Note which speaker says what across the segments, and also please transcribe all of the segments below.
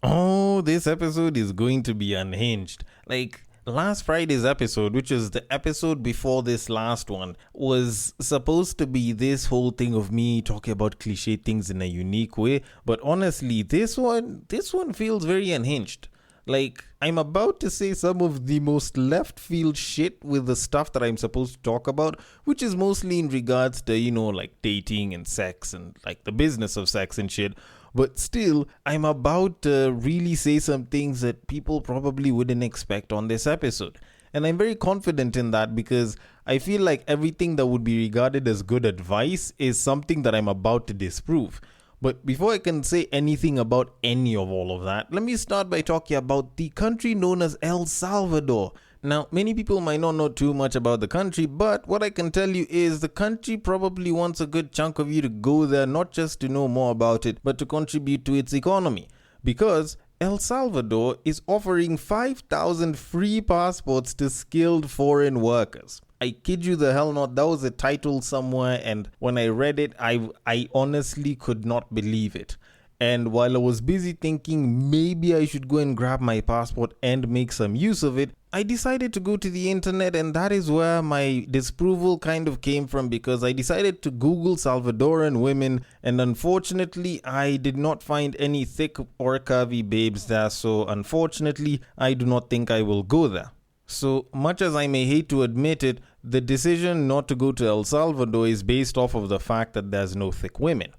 Speaker 1: Oh, this episode is going to be unhinged. Like, last Friday's episode, which is the episode before this last one, was supposed to be this whole thing of me talking about cliche things in a unique way. But honestly, this one feels very unhinged. Like, I'm about to say some of the most left field shit with the stuff that I'm supposed to talk about, which is mostly in regards to, like dating and sex and like the business of sex and shit. But still, I'm about to really say some things that people probably wouldn't expect on this episode. And I'm very confident in that because I feel like everything that would be regarded as good advice is something that I'm about to disprove. But before I can say anything about any of all of that, let me start by talking about the country known as El Salvador. Now, many people might not know too much about the country, but what I can tell you is the country probably wants a good chunk of you to go there, not just to know more about it, but to contribute to its economy. Because El Salvador is offering 5,000 free passports to skilled foreign workers. I kid you the hell not, that was a title somewhere, and when I read it, I honestly could not believe it. And while I was busy thinking maybe I should go and grab my passport and make some use of it, I decided to go to the internet, and that is where my disapproval kind of came from because I decided to Google Salvadoran women, and unfortunately I did not find any thick or curvy babes there, so unfortunately I do not think I will go there. So much as I may hate to admit it, the decision not to go to El Salvador is based off of the fact that there's no thick women.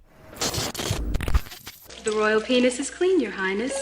Speaker 2: The royal penis is clean, Your Highness.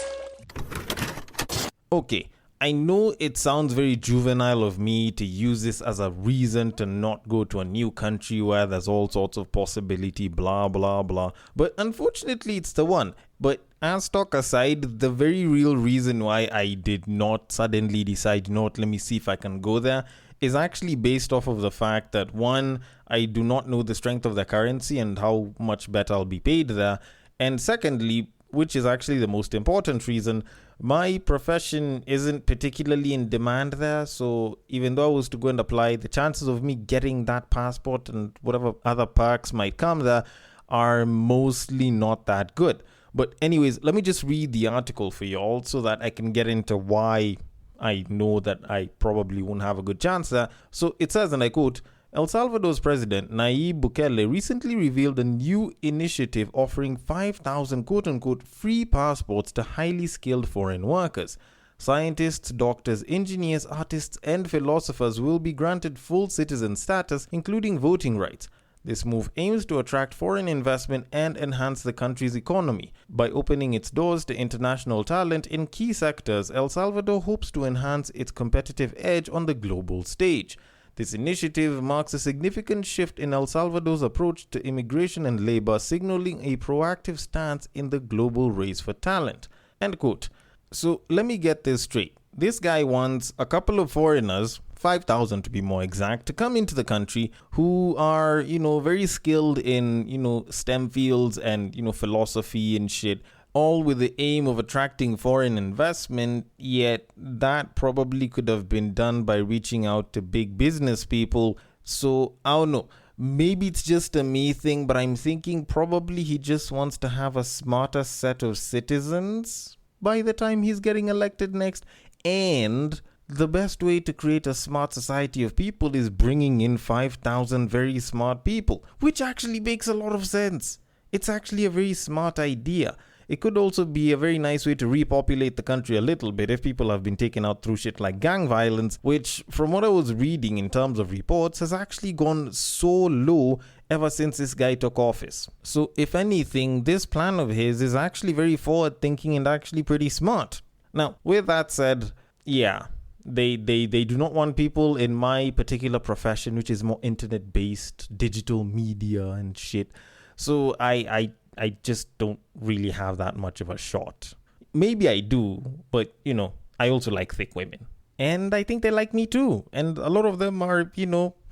Speaker 1: Okay, I know it sounds very juvenile of me to use this as a reason to not go to a new country where there's all sorts of possibility, blah blah blah, but unfortunately it's the one. But as talk aside, the very real reason why I did not suddenly decide, let me see if I can go there, is actually based off of the fact that one, I do not know the strength of the currency and how much better I'll be paid there. And secondly, which is actually the most important reason, my profession isn't particularly in demand there. So even though I was to go and apply, the chances of me getting that passport and whatever other perks might come there are mostly not that good. But anyways, let me just read the article for you all so that I can get into why I know that I probably won't have a good chance there. So it says, and I quote, El Salvador's president, Nayib Bukele, recently revealed a new initiative offering 5,000 quote-unquote free passports to highly skilled foreign workers. Scientists, doctors, engineers, artists, and philosophers will be granted full citizen status, including voting rights. This move aims to attract foreign investment and enhance the country's economy. By opening its doors to international talent in key sectors, El Salvador hopes to enhance its competitive edge on the global stage. This initiative marks a significant shift in El Salvador's approach to immigration and labor, signaling a proactive stance in the global race for talent. End quote. So let me get this straight. This guy wants a couple of foreigners, 5,000 to be more exact, to come into the country who are, very skilled in, STEM fields and, philosophy and shit, all with the aim of attracting foreign investment, yet that probably could have been done by reaching out to big business people. So, I don't know. Maybe it's just a me thing, but I'm thinking probably he just wants to have a smarter set of citizens by the time he's getting elected next. And the best way to create a smart society of people is bringing in 5,000 very smart people, which actually makes a lot of sense. It's actually a very smart idea. It could also be a very nice way to repopulate the country a little bit if people have been taken out through shit like gang violence, which, from what I was reading in terms of reports, has actually gone so low ever since this guy took office. So, if anything, this plan of his is actually very forward-thinking and actually pretty smart. Now, with that said, yeah, they do not want people in my particular profession, which is more internet-based, digital media and shit. So, I just don't really have that much of a shot. Maybe I do, but, I also like thick women. And I think they like me too. And a lot of them are,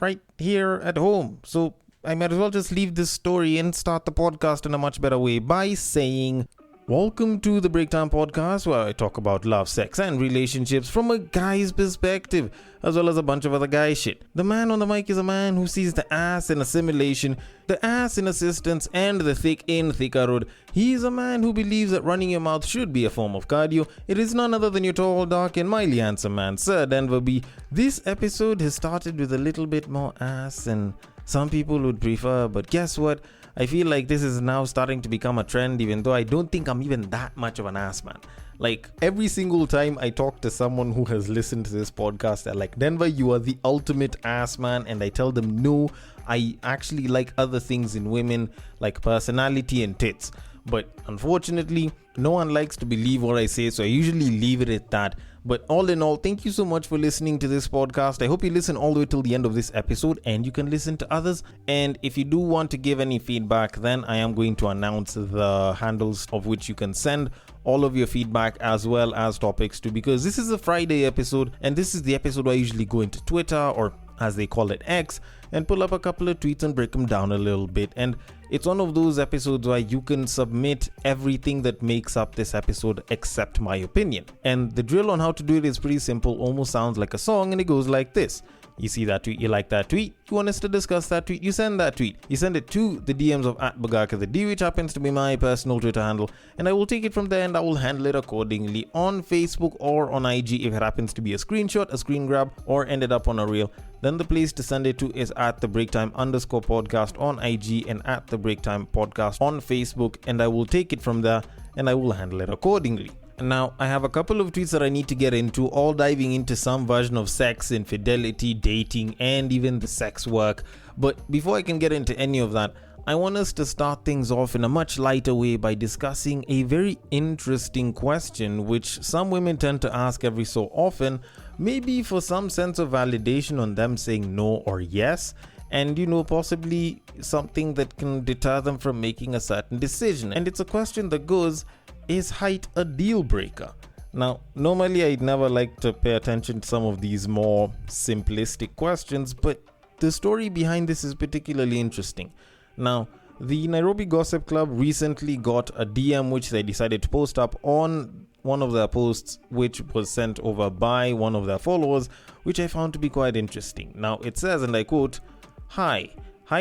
Speaker 1: right here at home. So I might as well just leave this story and start the podcast in a much better way by saying, Welcome to the Breaktime Podcast, where I talk about love, sex, and relationships from a guy's perspective, as well as a bunch of other guy shit. The man on the mic is a man who sees the ass in assimilation, the ass in assistance, and the thick in thickerhood. He is a man who believes that running your mouth should be a form of cardio. It is none other than your tall, dark, and mildly handsome man, Sir Denver B. This episode has started with a little bit more ass, and some people would prefer, but guess what? I feel like this is now starting to become a trend, even though I don't think I'm even that much of an ass man. Like, every single time I talk to someone who has listened to this podcast, they're like, Denver, you are the ultimate ass man. And I tell them, no, I actually like other things in women, like personality and tits. But unfortunately, no one likes to believe what I say, so I usually leave it at that. But all in all, thank you so much for listening to this podcast. I hope you listen all the way till the end of this episode and you can listen to others. And if you do want to give any feedback, then I am going to announce the handles of which you can send all of your feedback as well as topics to, because this is a Friday episode and this is the episode where I usually go into Twitter, or as they call it, X, and pull up a couple of tweets and break them down a little bit. And it's one of those episodes where you can submit everything that makes up this episode except my opinion. And the drill on how to do it is pretty simple, almost sounds like a song, and it goes like this. You see that tweet, you like that tweet, you want us to discuss that tweet, you send that tweet. You send it to the DMs of @BagakaTheD, which happens to be my personal Twitter handle, and I will take it from there and I will handle it accordingly on Facebook or on IG if it happens to be a screenshot, a screen grab, or ended up on a reel. Then the place to send it to is @TheBreaktime_podcast on IG and @TheBreaktime_podcast on Facebook, and I will take it from there and I will handle it accordingly. Now, I have a couple of tweets that I need to get into, all diving into some version of sex, infidelity, dating, and even the sex work. But before I can get into any of that, I want us to start things off in a much lighter way by discussing a very interesting question which some women tend to ask every so often, maybe for some sense of validation on them saying no or yes, and possibly something that can deter them from making a certain decision. And it's a question that goes, is height a deal breaker? Now, normally I'd never like to pay attention to some of these more simplistic questions, but the story behind this is particularly interesting. Now, the Nairobi Gossip Club recently got a DM which they decided to post up on one of their posts, which was sent over by one of their followers, which I found to be quite interesting. Now, it says, and I quote, Hi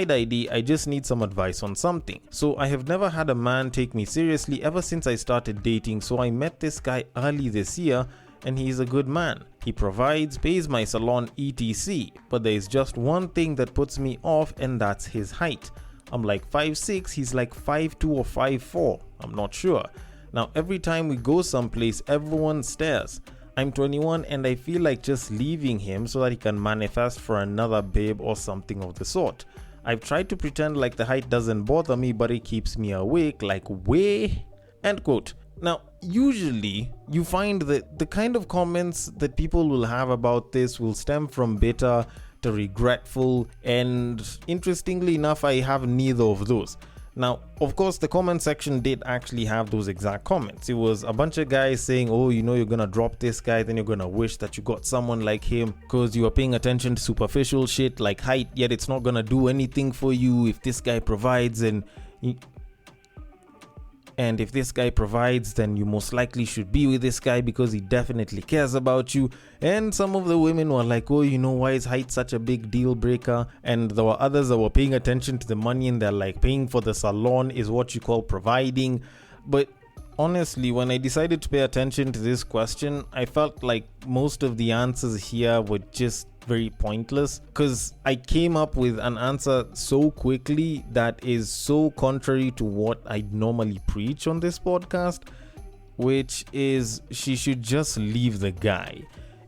Speaker 1: Didi, I just need some advice on something. So I have never had a man take me seriously ever since I started dating, so I met this guy early this year and he's a good man. He provides, pays my salon etc. But there is just one thing that puts me off, and that's his height. I'm like 5'6", he's like 5'2" or 5'4", I'm not sure. Now every time we go someplace, everyone stares. I'm 21 and I feel like just leaving him so that he can manifest for another babe or something of the sort. I've tried to pretend like the height doesn't bother me, but it keeps me awake, like way. End quote. Now, usually you find that the kind of comments that people will have about this will stem from bitter to regretful, and interestingly enough, I have neither of those. Now, of course, the comment section did actually have those exact comments. It was a bunch of guys saying, oh, you're gonna drop this guy, then you're gonna wish that you got someone like him because you are paying attention to superficial shit like height, yet it's not gonna do anything for you if this guy provides, and if this guy provides, then you most likely should be with this guy because he definitely cares about you. And some of the women were like, oh, why is height such a big deal breaker? And there were others that were paying attention to the money and they're like, paying for the salon is what you call providing. But honestly, when I decided to pay attention to this question, I felt like most of the answers here were just very pointless, because I came up with an answer so quickly that is so contrary to what I normally preach on this podcast, which is she should just leave the guy.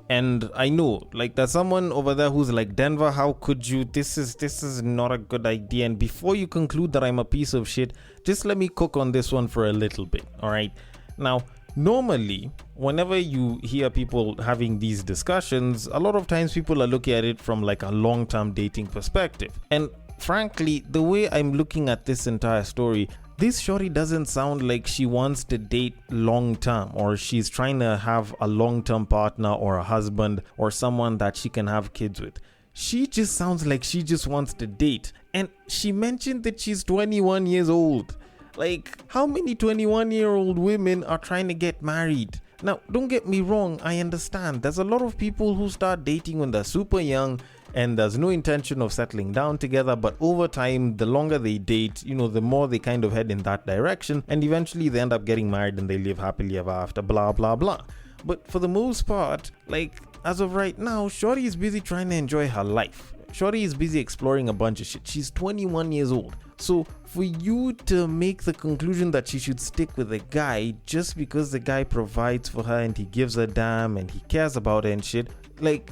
Speaker 1: And I know, like, there's someone over there who's like, Denver, how could you? This is not a good idea. And before you conclude that I'm a piece of shit, just let me cook on this one for a little bit. All right. Now, normally, whenever you hear people having these discussions, a lot of times people are looking at it from like a long-term dating perspective. And frankly, the way I'm looking at this entire story, this shorty doesn't sound like she wants to date long-term, or she's trying to have a long-term partner or a husband or someone that she can have kids with. She just sounds like she just wants to date. And she mentioned that she's 21 years old. Like, how many 21-year-old women are trying to get married? Now, don't get me wrong, I understand. There's a lot of people who start dating when they're super young and there's no intention of settling down together, but over time, the longer they date, the more they kind of head in that direction, and eventually they end up getting married and they live happily ever after, blah, blah, blah. But for the most part, like, as of right now, Shorty is busy trying to enjoy her life. Shorty is busy exploring a bunch of shit. She's 21 years old. So for you to make the conclusion that she should stick with a guy just because the guy provides for her and he gives a damn and he cares about her and shit, like,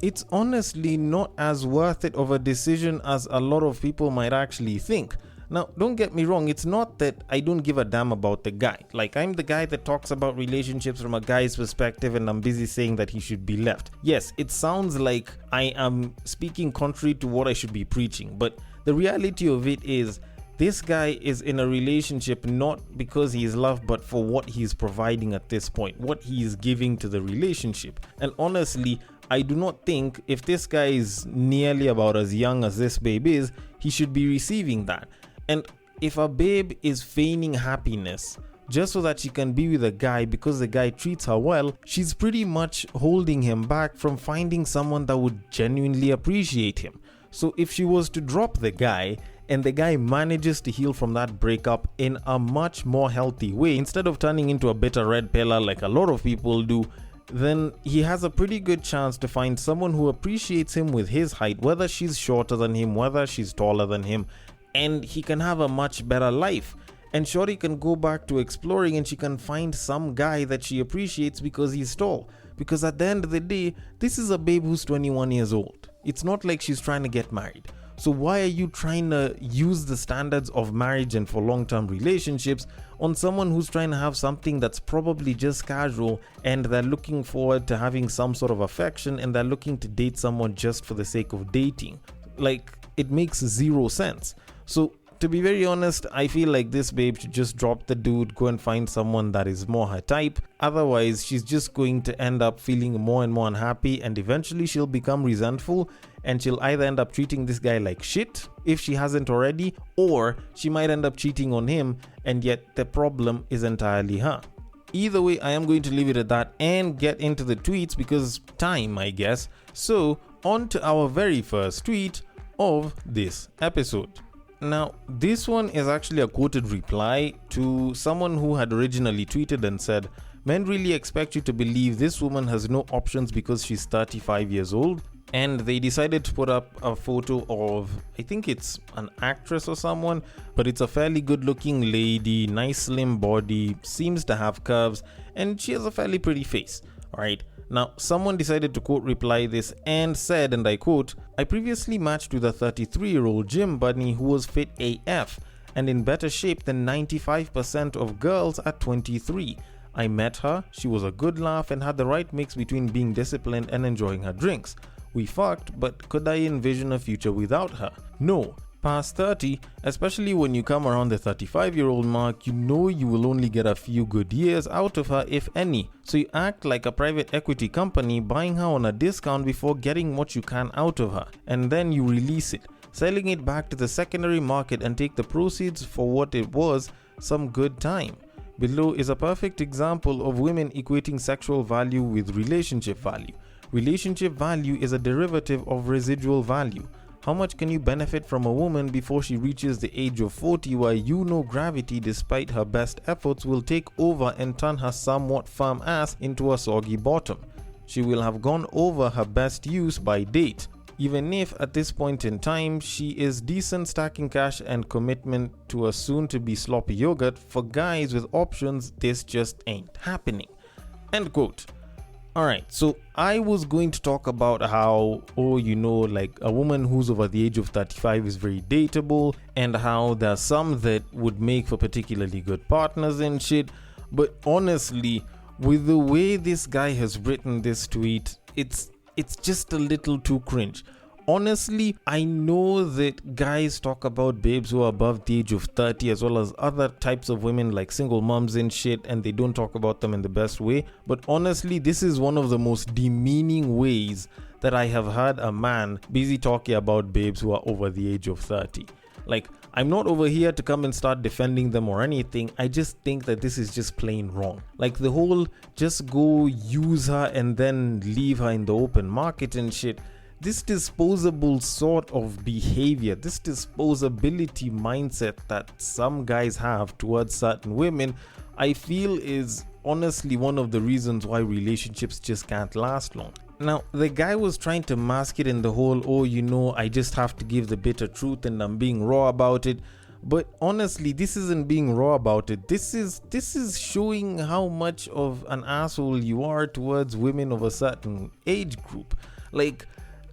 Speaker 1: it's honestly not as worth it of a decision as a lot of people might actually think. Now, don't get me wrong, it's not that I don't give a damn about the guy. Like, I'm the guy that talks about relationships from a guy's perspective and I'm busy saying that he should be left. Yes, it sounds like I am speaking contrary to what I should be preaching, but the reality of it is this guy is in a relationship not because he is loved, but for what he is providing at this point, what he is giving to the relationship. And honestly, I do not think if this guy is nearly about as young as this babe is, he should be receiving that. And if a babe is feigning happiness just so that she can be with a guy because the guy treats her well, she's pretty much holding him back from finding someone that would genuinely appreciate him. So if she was to drop the guy and the guy manages to heal from that breakup in a much more healthy way, instead of turning into a bitter red pillar like a lot of people do, then he has a pretty good chance to find someone who appreciates him with his height, whether she's shorter than him, whether she's taller than him, and he can have a much better life. And Shorty can go back to exploring and she can find some guy that she appreciates because he's tall. Because at the end of the day, this is a babe who's 21 years old. It's not like she's trying to get married. So why are you trying to use the standards of marriage and for long-term relationships on someone who's trying to have something that's probably just casual and they're looking forward to having some sort of affection and they're looking to date someone just for the sake of dating? Like, it makes zero sense. So to be very honest, I feel like this babe should just drop the dude, go and find someone that is more her type. Otherwise, she's just going to end up feeling more and more unhappy and eventually she'll become resentful and she'll either end up treating this guy like shit if she hasn't already, or she might end up cheating on him and yet the problem is entirely her. Either way, I am going to leave it at that and get into the tweets because time, I guess. So on to our very first tweet of this episode. Now, this one is actually a quoted reply to someone who had originally tweeted and said, "Men really expect you to believe this woman has no options because she's 35 years old." And they decided to put up a photo of, I think it's an actress or someone, but it's a fairly good looking lady, nice slim body, seems to have curves, and she has a fairly pretty face. Alright. Now, someone decided to quote reply this and said, and I quote, "I previously matched with a 33-year-old gym bunny who was fit AF and in better shape than 95% of girls at 23. I met her, she was a good laugh and had the right mix between being disciplined and enjoying her drinks. We fucked, but could I envision a future without her? No. Past 30, especially when you come around the 35-year-old mark, you know you will only get a few good years out of her, if any. So you act like a private equity company buying her on a discount before getting what you can out of her. And then you release it, selling it back to the secondary market and take the proceeds for what it was, some good time. Below is a perfect example of women equating sexual value with relationship value. Relationship value is a derivative of residual value. How much can you benefit from a woman before she reaches the age of 40 where you know gravity, despite her best efforts, will take over and turn her somewhat firm ass into a soggy bottom? She will have gone over her best use by date. Even if at this point in time she is decent stacking cash and commitment to a soon-to-be sloppy yogurt, for guys with options, this just ain't happening." End quote. Alright, so I was going to talk about how, like a woman who's over the age of 35 is very dateable and how there's some that would make for particularly good partners and shit. But honestly, with the way this guy has written this tweet, it's just a little too cringe. Honestly, I know that guys talk about babes who are above the age of 30 as well as other types of women like single moms and shit, and they don't talk about them in the best way. But honestly, this is one of the most demeaning ways that I have heard a man busy talking about babes who are over the age of 30. Like, I'm not over here to come and start defending them or anything. I just think that this is just plain wrong. Like the whole just go use her and then leave her in the open market and shit. This disposable sort of behavior, this disposability mindset that some guys have towards certain women, I feel is honestly one of the reasons why relationships just can't last long. Now, the guy was trying to mask it in the whole, I just have to give the bitter truth and I'm being raw about it. But honestly, this isn't being raw about it. This is showing how much of an asshole you are towards women of a certain age group. Like,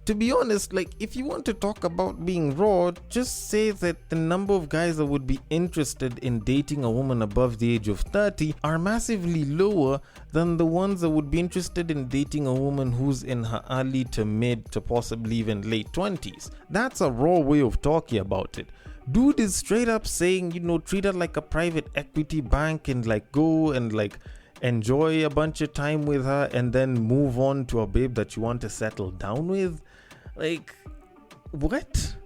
Speaker 1: to be honest, like if you want to talk about being raw, just say that the number of guys that would be interested in dating a woman above the age of 30 are massively lower than the ones that would be interested in dating a woman who's in her early to mid to possibly even late 20s. That's a raw way of talking about it. Dude is straight up saying, treat her like a private equity bank and like go and like enjoy a bunch of time with her and then move on to a babe that you want to settle down with. Like, what?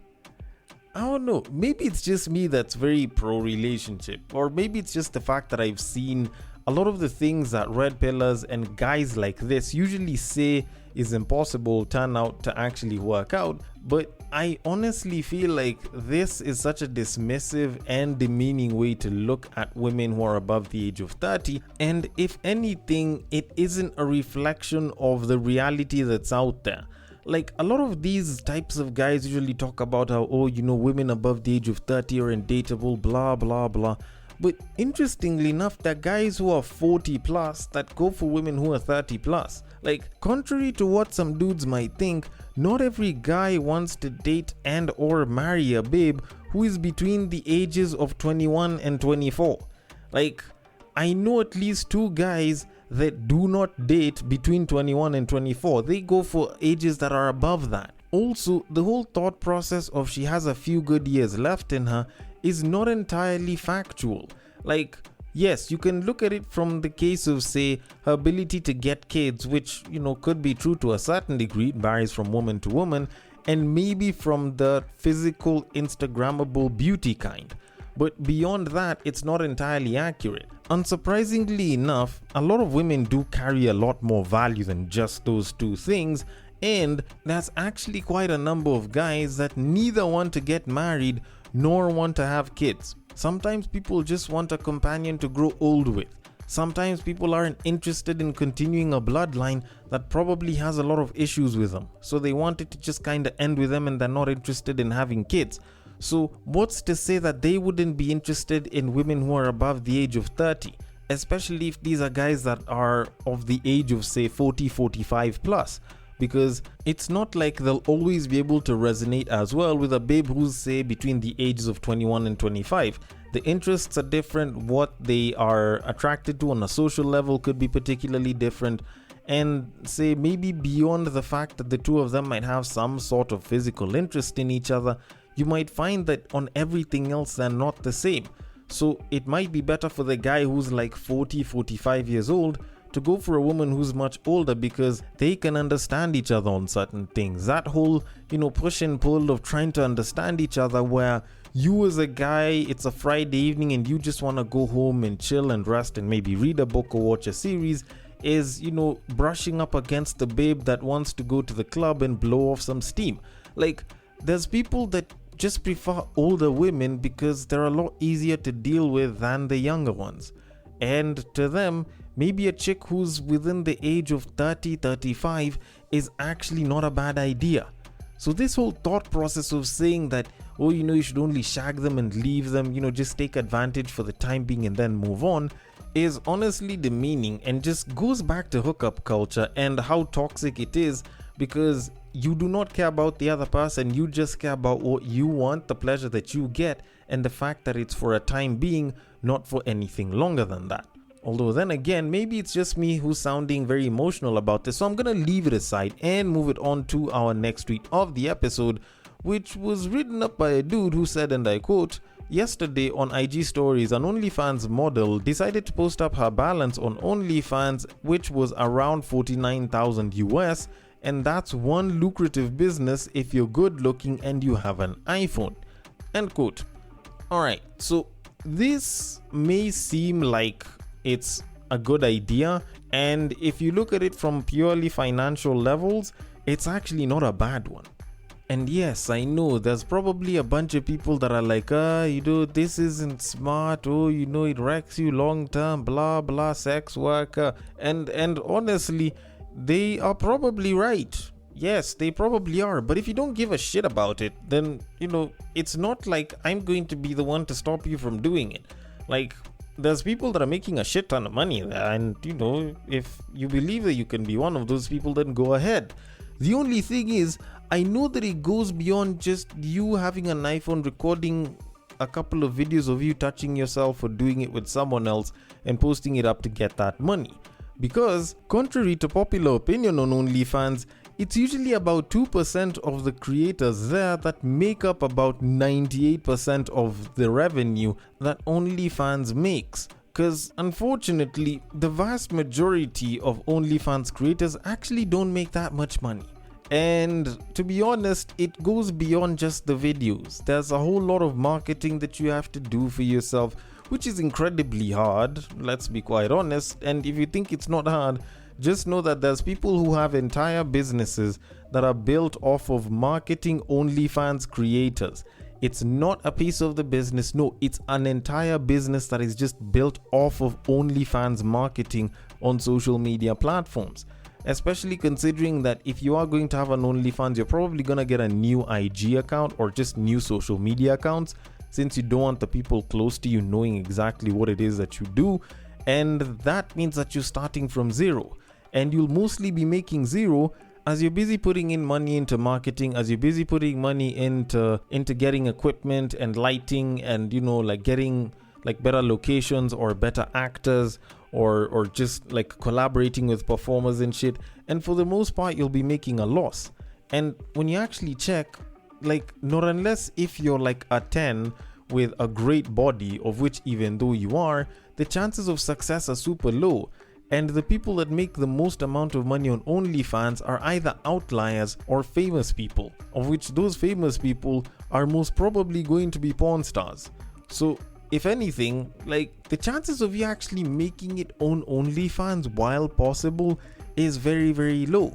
Speaker 1: I don't know. Maybe it's just me that's very pro relationship, or maybe it's just the fact that I've seen a lot of the things that red pillars and guys like this usually say is impossible turn out to actually work out. But I honestly feel like this is such a dismissive and demeaning way to look at women who are above the age of 30. And if anything, it isn't a reflection of the reality that's out there. Like a lot of these types of guys usually talk about how, women above the age of 30 are undateable, blah, blah, blah. But interestingly enough, there are guys who are 40 plus that go for women who are 30 plus. Like, contrary to what some dudes might think, not every guy wants to date and or marry a babe who is between the ages of 21 and 24. Like, I know at least 2 guys that do not date between 21 and 24. They go for ages that are above that. Also, the whole thought process of she has a few good years left in her is not entirely factual. Like, yes, you can look at it from the case of, say, her ability to get kids, which, could be true to a certain degree, it varies from woman to woman, and maybe from the physical, Instagrammable beauty kind. But beyond that, it's not entirely accurate. Unsurprisingly enough, a lot of women do carry a lot more value than just those 2 things, and there's actually quite a number of guys that neither want to get married nor want to have kids. Sometimes people just want a companion to grow old with. Sometimes people aren't interested in continuing a bloodline that probably has a lot of issues with them, so they want it to just kind of end with them and they're not interested in having kids. So what's to say that they wouldn't be interested in women who are above the age of 30, especially if these are guys that are of the age of, say, 40, 45 plus? Because it's not like they'll always be able to resonate as well with a babe who's, say, between the ages of 21 and 25. The interests are different, what they are attracted to on a social level could be particularly different, and say maybe beyond the fact that the 2 of them might have some sort of physical interest in each other, you might find that on everything else they're not the same. So it might be better for the guy who's like 40, 45 years old to go for a woman who's much older because they can understand each other on certain things. That whole, push and pull of trying to understand each other, where you as a guy, it's a Friday evening and you just want to go home and chill and rest and maybe read a book or watch a series, is, brushing up against the babe that wants to go to the club and blow off some steam. Like, there's people that just prefer older women because they're a lot easier to deal with than the younger ones. And to them, maybe a chick who's within the age of 30, 35 is actually not a bad idea. So this whole thought process of saying that, you should only shag them and leave them, just take advantage for the time being and then move on, is honestly demeaning and just goes back to hookup culture and how toxic it is, because you do not care about the other person, you just care about what you want, the pleasure that you get, and the fact that it's for a time being, not for anything longer than that. Although then again, maybe it's just me who's sounding very emotional about this, so I'm gonna leave it aside and move it on to our next tweet of the episode, which was written up by a dude who said, and I quote, "Yesterday on IG stories, an OnlyFans model decided to post up her balance on OnlyFans, which was around 49,000 US, and that's one lucrative business if you're good looking and you have an iPhone." End quote. Alright, so this may seem like it's a good idea, and if you look at it from purely financial levels, it's actually not a bad one. And yes, I know there's probably a bunch of people that are like, this isn't smart, it wrecks you long term, blah blah, sex worker. And honestly, they are probably right. Yes, they probably are. But if you don't give a shit about it, then, it's not like I'm going to be the one to stop you from doing it. Like, there's people that are making a shit ton of money there. And, if you believe that you can be one of those people, then go ahead. The only thing is, I know that it goes beyond just you having an iPhone recording a couple of videos of you touching yourself or doing it with someone else and posting it up to get that money. Because, contrary to popular opinion on OnlyFans, it's usually about 2% of the creators there that make up about 98% of the revenue that OnlyFans makes. Because unfortunately, the vast majority of OnlyFans creators actually don't make that much money. And to be honest, it goes beyond just the videos. There's a whole lot of marketing that you have to do for yourself, which is incredibly hard, let's be quite honest. And if you think it's not hard, just know that there's people who have entire businesses that are built off of marketing OnlyFans creators. It's not a piece of the business, no, it's an entire business that is just built off of OnlyFans marketing on social media platforms. Especially considering that if you are going to have an OnlyFans, you're probably going to get a new IG account or just new social media accounts, since you don't want the people close to you knowing exactly what it is that you do. And that means that you're starting from zero. And you'll mostly be making zero as you're busy putting in money into marketing, as you're busy putting money into getting equipment and lighting and, getting better locations or better actors or just collaborating with performers and shit. And for the most part, you'll be making a loss. And when you actually check, not unless if you're a 10 with a great body, of which even though you are, the chances of success are super low. And the people that make the most amount of money on OnlyFans are either outliers or famous people, of which those famous people are most probably going to be porn stars. So if anything, the chances of you actually making it on OnlyFans while possible is very, very low.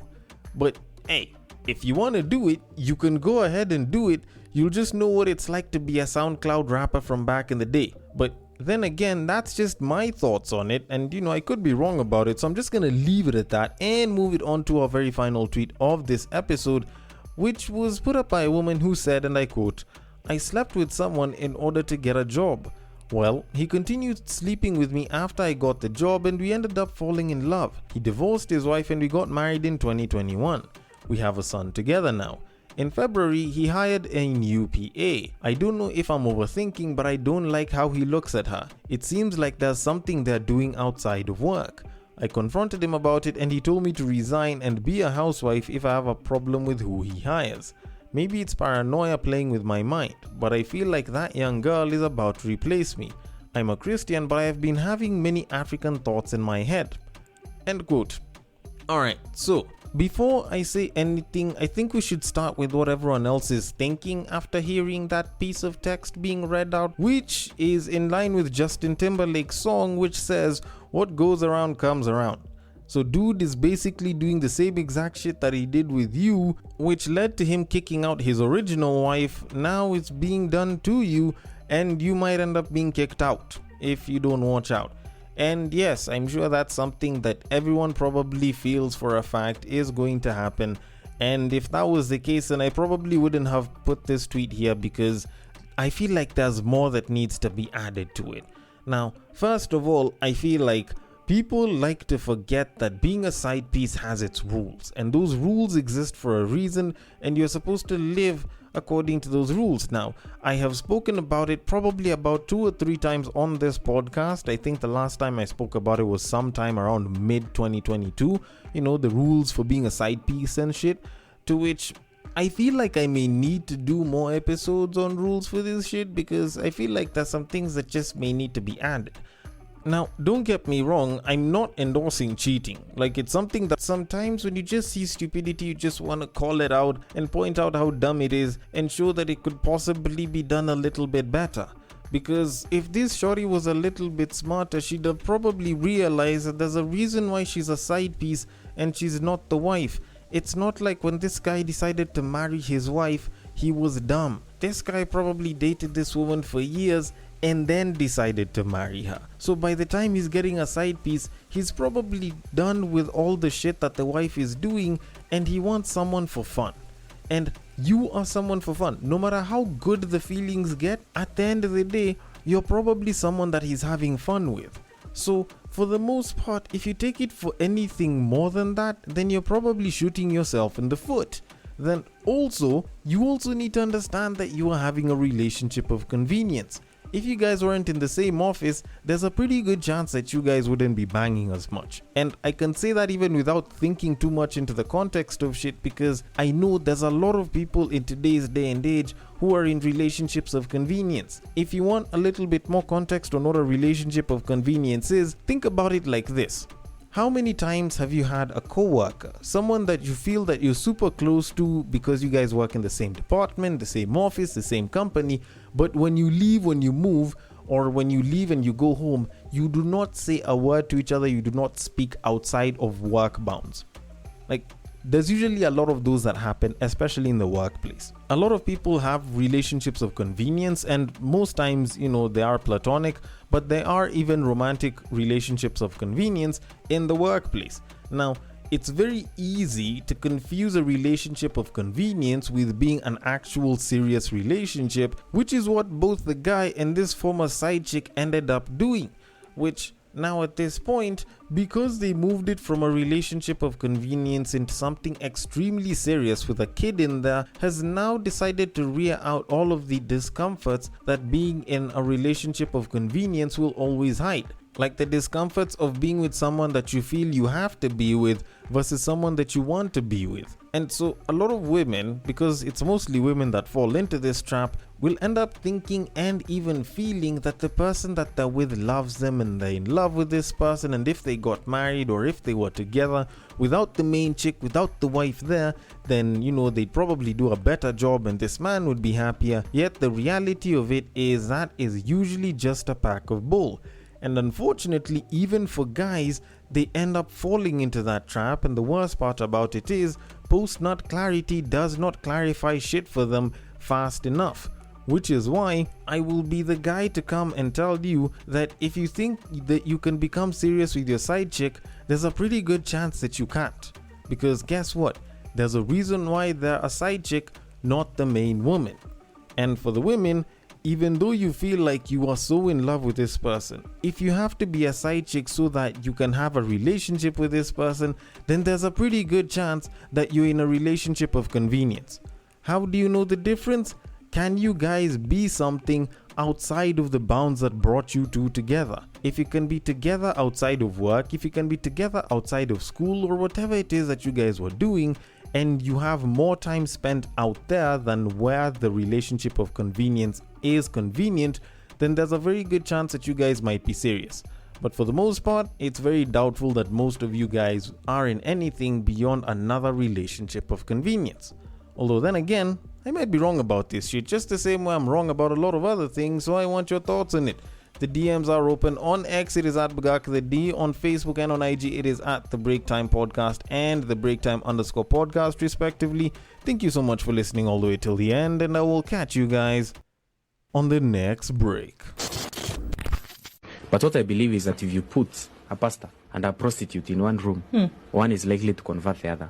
Speaker 1: But hey, if you want to do it, you can go ahead and do it. You'll just know what it's like to be a SoundCloud rapper from back in the day. But then again, that's just my thoughts on it, and I could be wrong about it, so I'm just gonna leave it at that and move it on to our very final tweet of this episode, which was put up by a woman who said, and I quote, "I slept with someone in order to get a job. Well, he continued sleeping with me after I got the job and we ended up falling in love. He divorced his wife and we got married in 2021. We have a son together now. In February, he hired a new PA. I don't know if I'm overthinking, but I don't like how he looks at her. It seems like there's something they're doing outside of work. I confronted him about it and he told me to resign and be a housewife if I have a problem with who he hires. Maybe it's paranoia playing with my mind, but I feel like that young girl is about to replace me. I'm a Christian, but I have been having many African thoughts in my head." End quote. Alright, so before I say anything, I think we should start with what everyone else is thinking after hearing that piece of text being read out, which is in line with Justin Timberlake's song, which says, "What goes around comes around." So dude is basically doing the same exact shit that he did with you, which led to him kicking out his original wife. Now it's being done to you, and you might end up being kicked out if you don't watch out. And yes, I'm sure that's something that everyone probably feels for a fact is going to happen. And if that was the case, then I probably wouldn't have put this tweet here, because I feel like there's more that needs to be added to it. Now, first of all, I feel like people like to forget that being a side piece has its rules, and those rules exist for a reason, and you're supposed to live according to those rules. Now, I have spoken about it probably about 2 or 3 times on this podcast. I think the last time I spoke about it was sometime around mid 2022, the rules for being a side piece and shit, to which I feel like I may need to do more episodes on rules for this shit, because I feel like there's some things that just may need to be added. Now, don't get me wrong, I'm not endorsing cheating. It's something that sometimes when you just see stupidity, you just want to call it out and point out how dumb it is and show that it could possibly be done a little bit better. Because if this shorty was a little bit smarter, she'd have probably realized that there's a reason why she's a side piece and she's not the wife. It's not like when this guy decided to marry his wife, he was dumb. This guy probably dated this woman for years and then decided to marry her. So by the time he's getting a side piece, he's probably done with all the shit that the wife is doing and he wants someone for fun. And you are someone for fun. No matter how good the feelings get, at the end of the day, you're probably someone that he's having fun with. So for the most part, if you take it for anything more than that, then you're probably shooting yourself in the foot. Then also, you also need to understand that you are having a relationship of convenience. If you guys weren't in the same office, there's a pretty good chance that you guys wouldn't be banging as much. And I can say that even without thinking too much into the context of shit, because I know there's a lot of people in today's day and age who are in relationships of convenience. If you want a little bit more context on what a relationship of convenience is, think about it like this. How many times have you had a coworker, someone that you feel that you're super close to because you guys work in the same department, the same office, the same company, but when you leave, when you move, or when you leave and you go home, you do not say a word to each other, you do not speak outside of work bounds. Like, there's usually a lot of those that happen, especially in the workplace. A lot of people have relationships of convenience, and most times, they are platonic, but there are even romantic relationships of convenience in the workplace. Now, it's very easy to confuse a relationship of convenience with being an actual serious relationship, which is what both the guy and this former side chick ended up doing, which now at this point, because they moved it from a relationship of convenience into something extremely serious with a kid in there, has now decided to rear out all of the discomforts that being in a relationship of convenience will always hide. Like the discomforts of being with someone that you feel you have to be with versus someone that you want to be with. And so a lot of women, because it's mostly women that fall into this trap, will end up thinking and even feeling that the person that they're with loves them and they're in love with this person, and if they got married or if they were together without the main chick, without the wife there, then they'd probably do a better job and this man would be happier. Yet the reality of it is that is usually just a pack of bull. And unfortunately, even for guys, they end up falling into that trap, and the worst part about it is post-nut clarity does not clarify shit for them fast enough. Which is why I will be the guy to come and tell you that if you think that you can become serious with your side chick, there's a pretty good chance that you can't. Because guess what? There's a reason why they're a side chick, not the main woman. And for the women, even though you feel like you are so in love with this person, if you have to be a side chick so that you can have a relationship with this person, then there's a pretty good chance that you're in a relationship of convenience. How do you know the difference? Can you guys be something outside of the bounds that brought you two together? If you can be together outside of work, if you can be together outside of school or whatever it is that you guys were doing, and you have more time spent out there than where the relationship of convenience is convenient, then there's a very good chance that you guys might be serious. But for the most part, it's very doubtful that most of you guys are in anything beyond another relationship of convenience. Although then again, I might be wrong about this shit, just the same way I'm wrong about a lot of other things, so I want your thoughts on it. The DMs are open. On X, it is at BagakaTheD. On Facebook and on IG, it is at The Break Time Podcast and The Break Time _podcast, respectively. Thank you so much for listening all the way till the end, and I will catch you guys on the next break.
Speaker 3: But what I believe is that if you put a pastor and a prostitute in one room, one is likely to convert the other.